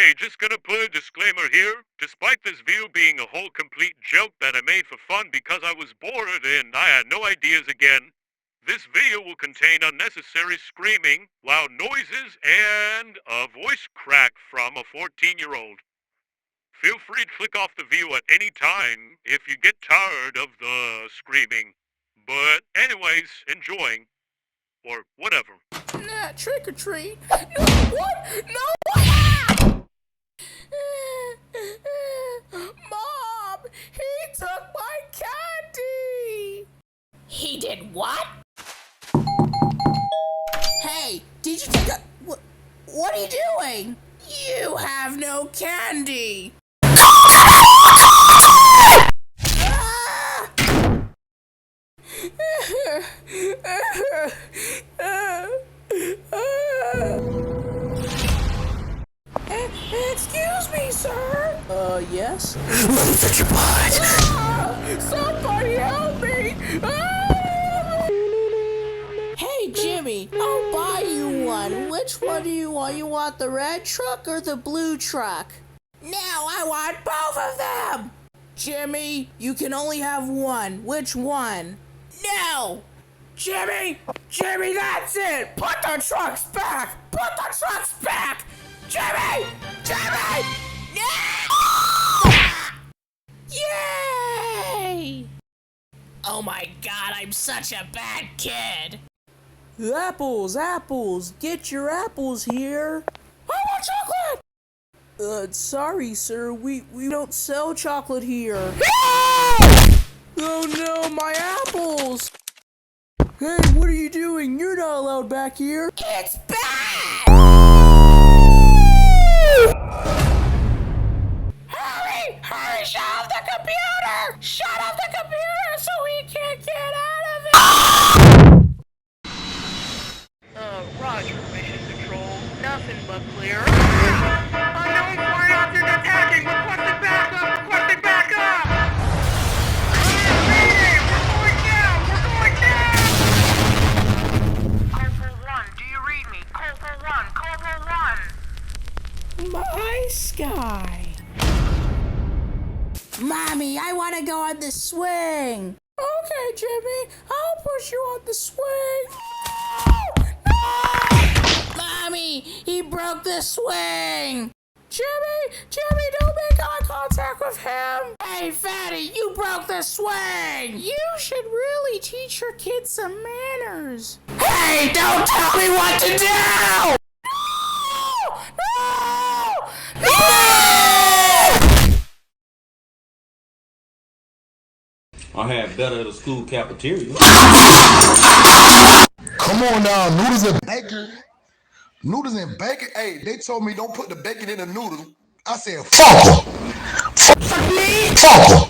Hey, just gonna put a disclaimer here. Despite this video being a whole complete joke that I made for fun because I was bored and I had no ideas again, this video will contain unnecessary screaming, loud noises, and a voice crack from a 14-year-old. Feel free to click off the video at any time if you get tired of the screaming. But anyways, enjoying. Or whatever. Nah, trick or treat. No, what? No, what? Mom, he took my candy. He did what? Hey, did you take a... What are you doing? You have no candy. Excuse me, sir. Yes? Let me touch your butt. Somebody help me! Hey, Jimmy, I'll buy you one. Which one do you want? You want the red truck or the blue truck? No, I want both of them! Jimmy, you can only have one. Which one? No! Jimmy, that's it! Put the trucks back! Put the trucks back! Jimmy! No! Yay! Oh my God, I'm such a bad kid! Apples, get your apples here! I want chocolate! Sorry sir, we don't sell chocolate here. Oh no, my apples! Hey, what are you doing? You're not allowed back here. It's bad! Hurry, shut off the computer! Shut off the computer so we can't get out of it! Roger, mission control. Nothing but clear. Unknown flying object attacking! Requesting backup! Requesting backup! My sky. Mommy, I want to go on the swing. Okay, Jimmy, I'll push you on the swing. No! Mommy, he broke the swing. Jimmy, don't make eye contact with him. Hey, fatty, you broke the swing. You should really teach your kids some manners. Hey, don't tell me what to do! I had better at the school cafeteria. Come on now, noodles and bacon. Noodles and bacon. Hey, they told me don't put the bacon in the noodle. I said, fuck 'em. Fuck me. Fuck 'em.